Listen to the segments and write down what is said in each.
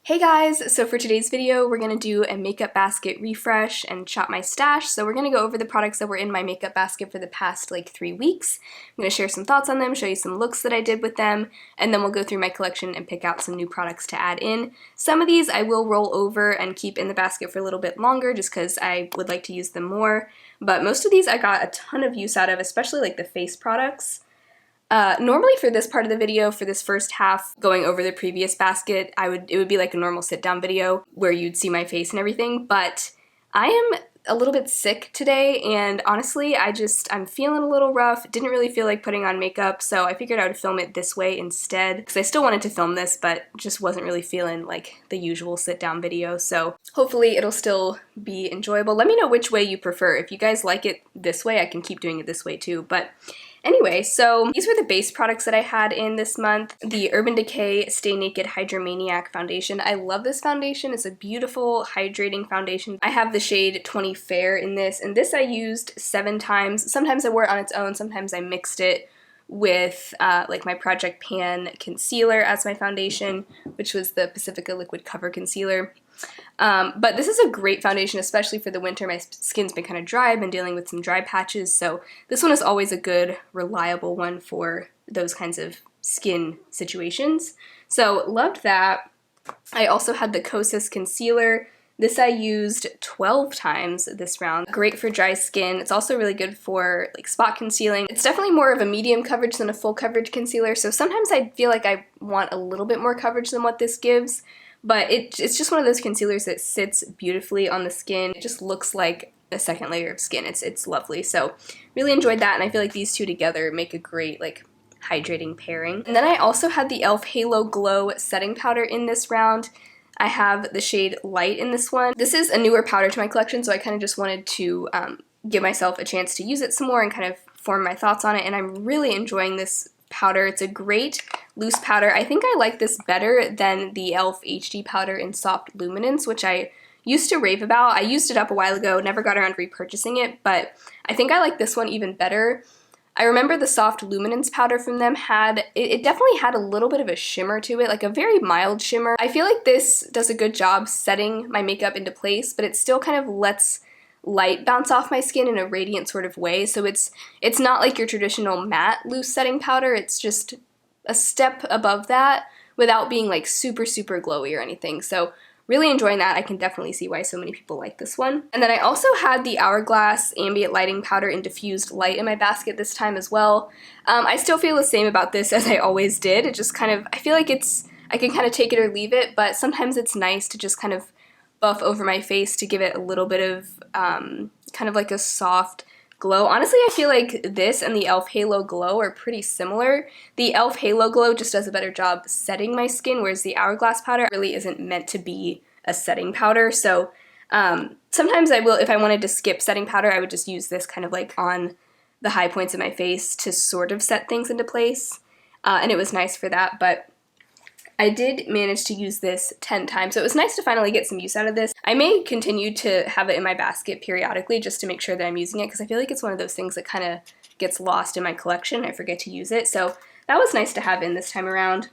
Hey guys! So for today's video, we're going to do a makeup basket refresh and shop my stash. So we're going to go over the products that were in my makeup basket for the past like 3 weeks. I'm going to share some thoughts on them, show you some looks that I did with them, and then we'll go through my collection and pick out some new products to add in. Some of these I will roll over and keep in the basket for a little bit longer just because I would like to use them more. But most of these I got a ton of use out of, especially like the face products. Normally for this part of the video, for this first half, going over the previous basket, it would be like a normal sit-down video where you'd see my face and everything, but I am a little bit sick today, and honestly, I'm feeling a little rough, didn't really feel like putting on makeup, so I figured I would film it this way instead, because I still wanted to film this, but just wasn't really feeling like the usual sit-down video, so hopefully it'll still be enjoyable. Let me know which way you prefer. If you guys like it this way, I can keep doing it this way too, but anyway, so these were the base products that I had in this month. The Urban Decay Stay Naked Hydromaniac Foundation. I love this foundation. It's a beautiful hydrating foundation. I have the shade 20 Fair in this, and this I used 7 times. Sometimes I wore it on its own, sometimes I mixed it with like my Project Pan concealer as my foundation, which was the Pacifica Liquid Cover Concealer. But this is a great foundation, especially for the winter. My skin's been kind of dry, I've been dealing with some dry patches, so this one is always a good, reliable one for those kinds of skin situations. So loved that. I also had the Kosas Concealer. This I used 12 times this round. Great for dry skin. It's also really good for like spot concealing. It's definitely more of a medium coverage than a full coverage concealer, so sometimes I feel like I want a little bit more coverage than what this gives. But it's just one of those concealers that sits beautifully on the skin. It just looks like a second layer of skin. It's lovely. So really enjoyed that, and I feel like these two together make a great like hydrating pairing. And then I also had the e.l.f. Halo Glow setting powder in this round. I have the shade Light in this one. This is a newer powder to my collection, so I kind of just wanted to give myself a chance to use it some more and kind of form my thoughts on it, and I'm really enjoying this powder. It's a great loose powder. I think I like this better than the e.l.f. HD powder in Soft Luminance, which I used to rave about. I used it up a while ago, never got around to repurchasing it, but I think I like this one even better. I remember the Soft Luminance powder from them it definitely had a little bit of a shimmer to it, like a very mild shimmer. I feel like this does a good job setting my makeup into place, but it still kind of lets light bounce off my skin in a radiant sort of way, so it's not like your traditional matte loose setting powder. It's just a step above that without being like super glowy or anything. So really enjoying that. I can definitely see why so many people like this one. And then I also had the Hourglass Ambient Lighting Powder in Diffused Light in my basket this time as well. I still feel the same about this as I always did. It just kind of, I feel like I can kind of take it or leave it, but sometimes it's nice to just kind of buff over my face to give it a little bit of kind of like a soft glow. Honestly, I feel like this and the e.l.f. Halo Glow are pretty similar. The e.l.f. Halo Glow just does a better job setting my skin, whereas the Hourglass powder really isn't meant to be a setting powder. So sometimes I will, if I wanted to skip setting powder, I would just use this kind of like on the high points of my face to sort of set things into place. And it was nice for that, but I did manage to use this 10 times, so it was nice to finally get some use out of this. I may continue to have it in my basket periodically just to make sure that I'm using it, because I feel like it's one of those things that kind of gets lost in my collection. I forget to use it, so that was nice to have in this time around.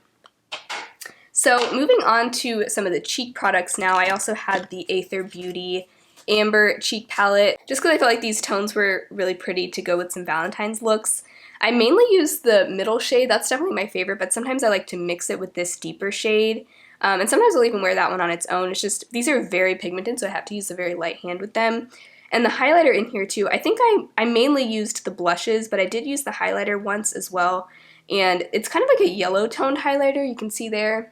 So moving on to some of the cheek products now, I also had the Aether Beauty Amber Cheek Palette, just because I felt like these tones were really pretty to go with some Valentine's looks. I mainly use the middle shade. That's definitely my favorite, but sometimes I like to mix it with this deeper shade. And sometimes I'll even wear that one on its own. It's just, these are very pigmented, so I have to use a very light hand with them. And the highlighter in here too, I think I mainly used the blushes, but I did use the highlighter once as well. And it's kind of like a yellow toned highlighter, you can see there.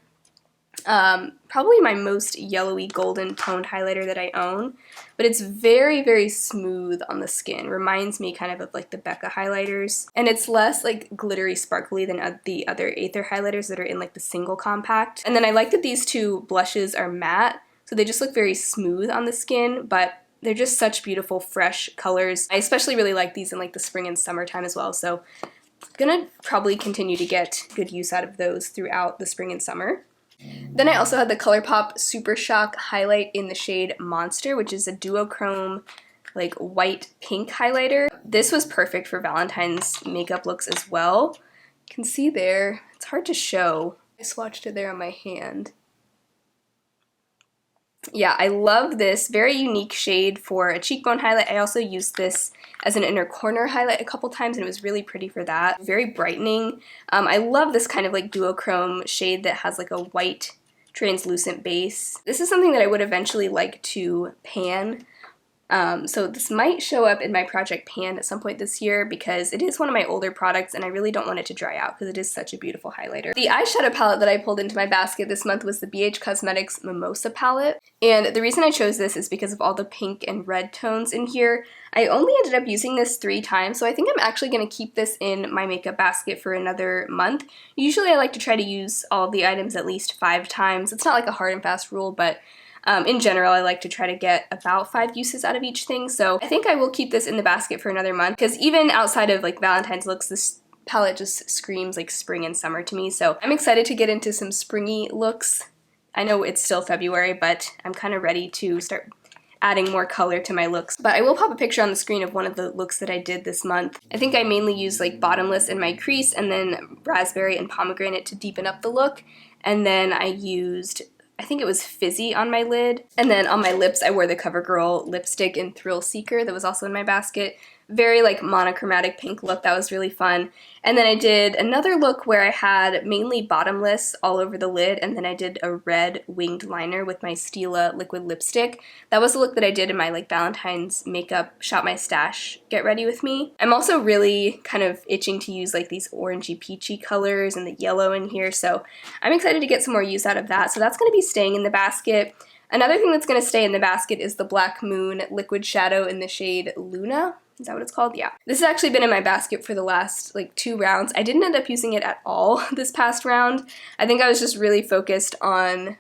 Probably my most yellowy golden toned highlighter that I own, but it's very smooth on the skin. Reminds me kind of like the Becca highlighters, and it's less like glittery sparkly than the other Aether highlighters that are in like the single compact. And then I like that these two blushes are matte, so they just look very smooth on the skin, but they're just such beautiful fresh colors. I especially really like these in like the spring and summertime as well, so I'm gonna probably continue to get good use out of those throughout the spring and summer. Then I also had the ColourPop Super Shock highlight in the shade Monster, which is a duochrome like white pink highlighter. This was perfect for Valentine's makeup looks as well. You can see there, it's hard to show. I swatched it there on my hand. Yeah, I love this very unique shade for a cheekbone highlight. I also used this as an inner corner highlight a couple times, and it was really pretty for that. Very brightening. I love this kind of like duochrome shade that has like a white translucent base. This is something that I would eventually like to pan. So this might show up in my project pan at some point this year because it is one of my older products and I really don't want it to dry out because it is such a beautiful highlighter. The eyeshadow palette that I pulled into my basket this month was the BH Cosmetics Mimosa palette. And the reason I chose this is because of all the pink and red tones in here. I only ended up using this 3 times, so I think I'm actually going to keep this in my makeup basket for another month. Usually I like to try to use all of the items at least 5 times. It's not like a hard and fast rule, but in general, I like to try to get about 5 uses out of each thing, so I think I will keep this in the basket for another month, because even outside of like Valentine's looks, this palette just screams like spring and summer to me, so I'm excited to get into some springy looks. I know it's still February, but I'm kind of ready to start adding more color to my looks. But I will pop a picture on the screen of one of the looks that I did this month. I think I mainly used like bottomless in my crease and then raspberry and pomegranate to deepen up the look, and then I used, I think it was Fizzy on my lid. And then on my lips, I wore the CoverGirl lipstick in Thrill Seeker that was also in my basket. Very like monochromatic pink look, that was really fun. And then I did another look where I had mainly bottomless all over the lid, and then I did a red winged liner with my Stila liquid lipstick. That was the look that I did in my like Valentine's makeup Shop My Stash Get Ready With Me. I'm also really kind of itching to use like these orangey peachy colors and the yellow in here, so I'm excited to get some more use out of that. So that's going to be staying in the basket. Another thing that's going to stay in the basket is the Black Moon liquid shadow in the shade Luna. Is that what it's called? Yeah. This has actually been in my basket for the last like 2 rounds. I didn't end up using it at all this past round. I think I was just really focused on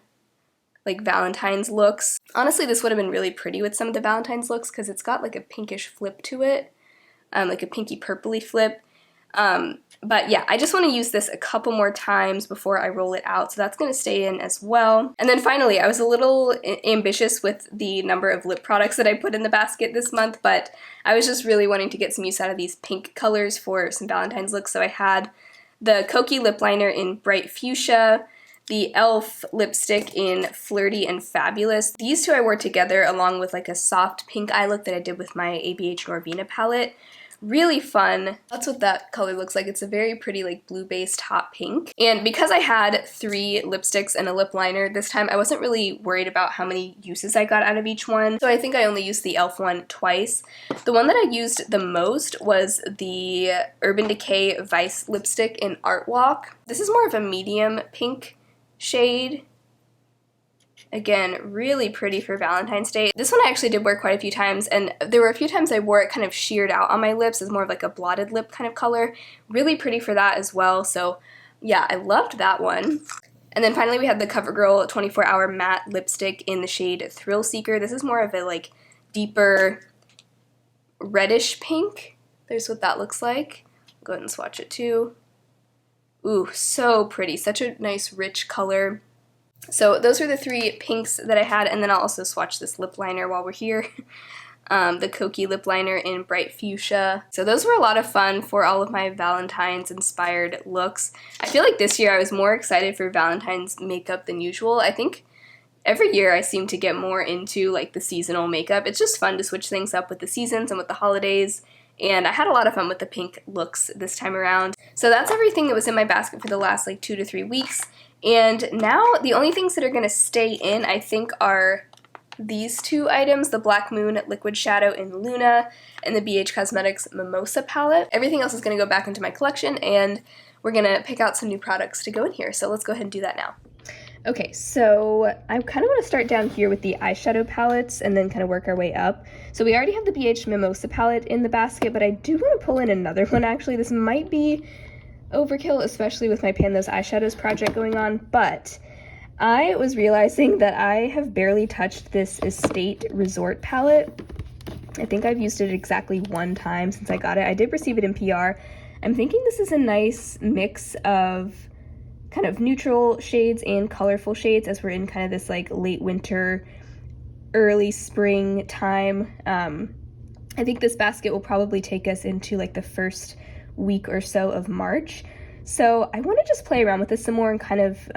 like Valentine's looks. Honestly, this would have been really pretty with some of the Valentine's looks because it's got like a pinkish flip to it, like a pinky purpley flip. But yeah, I just want to use this a couple more times before I roll it out, so that's going to stay in as well. And then finally, I was a little ambitious with the number of lip products that I put in the basket this month, but I was just really wanting to get some use out of these pink colors for some Valentine's looks, so I had the Kokie lip liner in Bright Fuchsia, the e.l.f. lipstick in Flirty and Fabulous. These two I wore together along with like a soft pink eye look that I did with my ABH Norvina palette. Really fun. That's what that color looks like. It's a very pretty like blue-based hot pink. And because I had 3 lipsticks and a lip liner this time, I wasn't really worried about how many uses I got out of each one. So I think I only used the e.l.f. one twice. The one that I used the most was the Urban Decay Vice lipstick in Art Walk. This is more of a medium pink shade. Again, really pretty for Valentine's Day. This one I actually did wear quite a few times, and there were a few times I wore it kind of sheared out on my lips as more of like a blotted lip kind of color. Really pretty for that as well, so yeah, I loved that one. And then finally we had the CoverGirl 24-Hour Matte Lipstick in the shade Thrill Seeker. This is more of a like deeper reddish pink. There's what that looks like. I'll go ahead and swatch it too. Ooh, so pretty. Such a nice rich color. So those are the 3 pinks that I had, and then I'll also swatch this lip liner while we're here. The Kokie lip liner in Bright Fuchsia. So those were a lot of fun for all of my Valentine's inspired looks. I feel like this year I was more excited for Valentine's makeup than usual. I think every year I seem to get more into like the seasonal makeup. It's just fun to switch things up with the seasons and with the holidays. And I had a lot of fun with the pink looks this time around. So that's everything that was in my basket for the last like 2 to 3 weeks. And now the only things that are going to stay in, I think, are these 2 items, the Black Moon Liquid Shadow in Luna and the BH Cosmetics Mimosa palette. Everything else is going to go back into my collection, and we're going to pick out some new products to go in here. So let's go ahead and do that now. Okay, so I kind of want to start down here with the eyeshadow palettes and then kind of work our way up. So we already have the BH Mimosa palette in the basket, but I do want to pull in another one actually. This might be overkill, especially with my Pan Those Eyeshadows project going on, but I was realizing that I have barely touched this Estate Resort palette. I think I've used it exactly 1 time since I got it. I did receive it in PR. I'm thinking this is a nice mix of kind of neutral shades and colorful shades as we're in kind of this like late winter, early spring time. I think this basket will probably take us into like the first week or so of March. So I want to just play around with this some more and kind of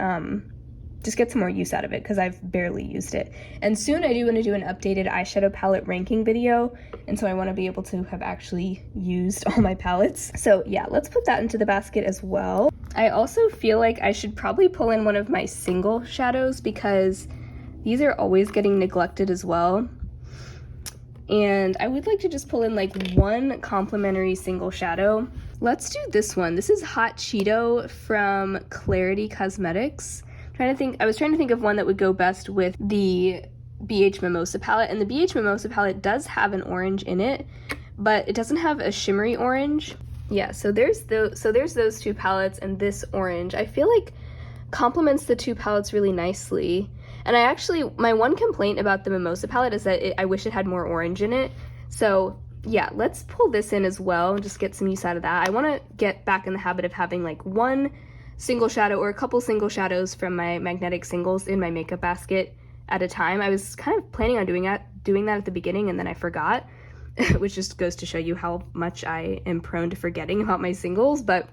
just get some more use out of it because I've barely used it. And soon I do want to do an updated eyeshadow palette ranking video, and so I want to be able to have actually used all my palettes. So yeah, let's put that into the basket as well. I also feel like I should probably pull in one of my single shadows because these are always getting neglected as well. And I would like to just pull in like one complimentary single shadow. Let's do this one. This is Hot Cheeto from CRUELTY Cosmetics. I was trying to think of one that would go best with the BH Mimosa palette, and the BH Mimosa palette does have an orange in it, but it doesn't have a shimmery orange. Yeah, so there's those two palettes, and this orange I feel like complements the two palettes really nicely. And my one complaint about the Mimosa palette is that I wish it had more orange in it. So yeah, let's pull this in as well and just get some use out of that. I want to get back in the habit of having like one single shadow or a couple single shadows from my magnetic singles in my makeup basket at a time. I was kind of planning on doing that at the beginning, and then I forgot, which just goes to show you how much I am prone to forgetting about my singles. But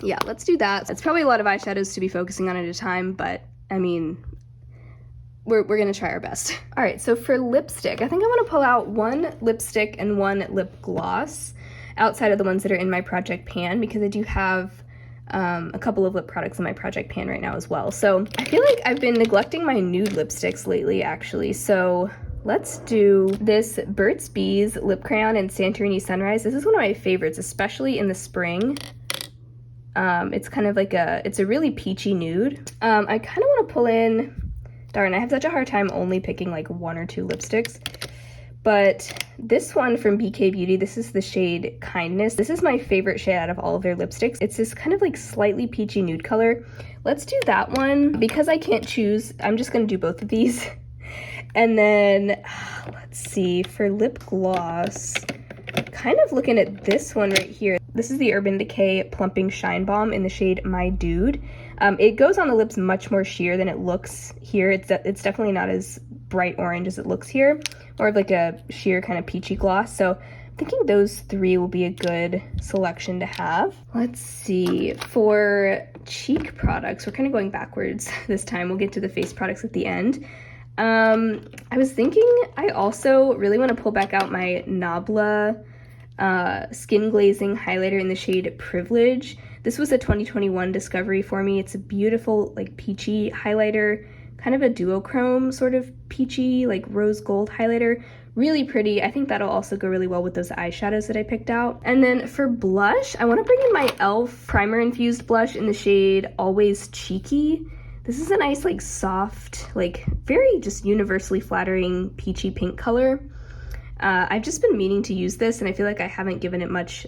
yeah, let's do that. It's probably a lot of eyeshadows to be focusing on at a time, but I mean, we're gonna try our best. All right, so for lipstick, I think I want to pull out one lipstick and one lip gloss outside of the ones that are in my project pan, because I do have a couple of lip products in my project pan right now as well. So I feel like I've been neglecting my nude lipsticks lately, actually. So let's do this Burt's Bees lip crayon in Santorini Sunrise. This is one of my favorites, especially in the spring. It's kind of like it's a really peachy nude. I kind of want to pull in, darn, I have such a hard time only picking like one or two lipsticks. But this one from BK Beauty, this is the shade Kindness. This is my favorite shade out of all of their lipsticks. It's this kind of like slightly peachy nude color. Let's do that one. Because I can't choose, I'm just gonna do both of these. And then, let's see, for lip gloss, kind of looking at this one right here. This is the Urban Decay Plumping Shine Balm in the shade My Dude. It goes on the lips much more sheer than it looks here. It's definitely not as bright orange as it looks here, more of like a sheer kind of peachy gloss. So I'm thinking those three will be a good selection to have. Let's see, for cheek products, we're kind of going backwards this time. We'll get to the face products at the end. I was thinking I also really want to pull back out my Nabla Skin Glazing Highlighter in the shade Privilege. This was a 2021 discovery for me. It's a beautiful like peachy highlighter, kind of a duochrome sort of peachy like rose gold highlighter. Really pretty. I think that'll also go really well with those eyeshadows that I picked out. And then for blush, I want to bring in my e.l.f. primer infused blush in the shade Always Cheeky. This is a nice like soft, like very just universally flattering peachy pink color. I've just been meaning to use this, and I feel like I haven't given it much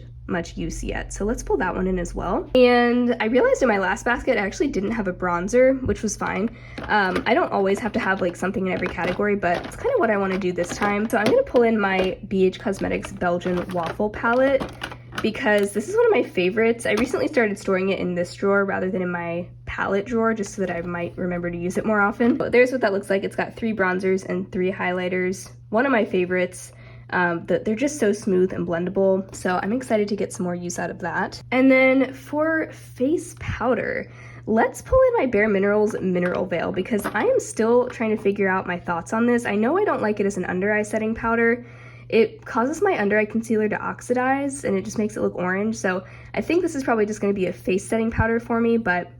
use yet. So let's pull that one in as well. And I realized in my last basket, I actually didn't have a bronzer, which was fine. I don't always have to have like something in every category, but it's kind of what I want to do this time. So I'm going to pull in my BH Cosmetics Belgian Waffle palette, because this is one of my favorites. I recently started storing it in this drawer rather than in my palette drawer, just so that I might remember to use it more often. But there's what that looks like. It's got 3 bronzers and 3 highlighters. One of my favorites. They're just so smooth and blendable, so I'm excited to get some more use out of that. And then for face powder, let's pull in my Bare Minerals Mineral Veil, because I am still trying to figure out my thoughts on this. I know I don't like it as an under eye setting powder. It causes my under eye concealer to oxidize, and it just makes it look orange, so I think this is probably just going to be a face setting powder for me. But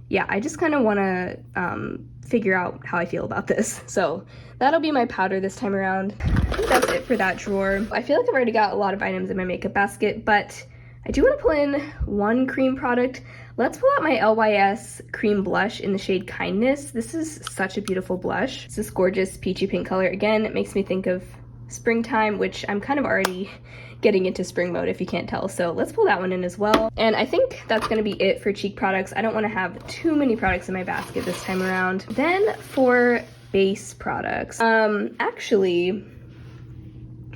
yeah, I just kind of want to figure out how I feel about this. So that'll be my powder this time around. I think that's it for that drawer. I feel like I've already got a lot of items in my makeup basket, but I do want to pull in one cream product. Let's pull out my LYS cream blush in the shade Kindness. This is such a beautiful blush. It's this gorgeous peachy pink color. Again, it makes me think of springtime, which I'm kind of already getting into spring mode if you can't tell. So let's pull that one in as well. And I think that's going to be it for cheek products. I don't want to have too many products in my basket this time around. Then for base products, actually,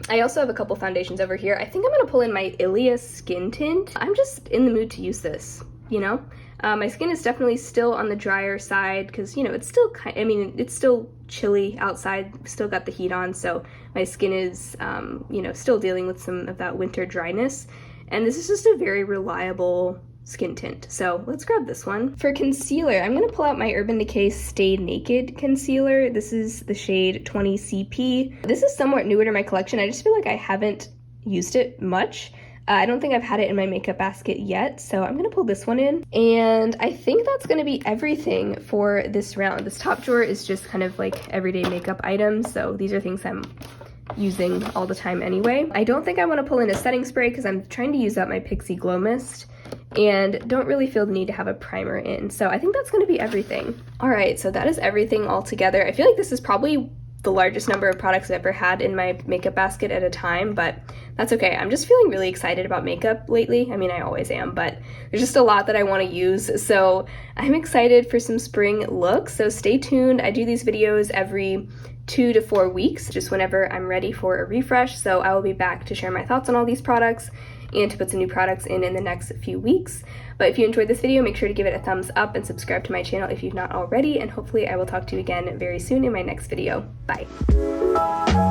I also have a couple foundations over here. I think I'm going to pull in my Ilia Skin Tint. I'm just in the mood to use this, you know? My skin is definitely still on the drier side because, you know, it's still it's still chilly outside, still got the heat on, so my skin is, you know, still dealing with some of that winter dryness. And this is just a very reliable skin tint. So let's grab this one. For concealer, I'm gonna pull out my Urban Decay Stay Naked concealer. This is the shade 20 CP. This is somewhat newer to my collection. I just feel like I haven't used it much. I don't think I've had it in my makeup basket yet, so I'm gonna pull this one in. And I think that's gonna be everything for this round. This top drawer is just kind of like everyday makeup items, so these are things I'm using all the time anyway. I don't think I wanna pull in a setting spray because I'm trying to use up my Pixie Glow Mist and don't really feel the need to have a primer in. So I think that's gonna be everything. All right, so that is everything all together. I feel like this is probably the largest number of products I've ever had in my makeup basket at a time, but that's okay. I'm just feeling really excited about makeup lately. I mean, I always am, but there's just a lot that I want to use, so I'm excited for some spring looks, so stay tuned. I do these videos every 2 to 4 weeks, just whenever I'm ready for a refresh, so I will be back to share my thoughts on all these products and to put some new products in the next few weeks. But if you enjoyed this video, make sure to give it a thumbs up and subscribe to my channel if you've not already, and hopefully I will talk to you again very soon in my next video. Bye!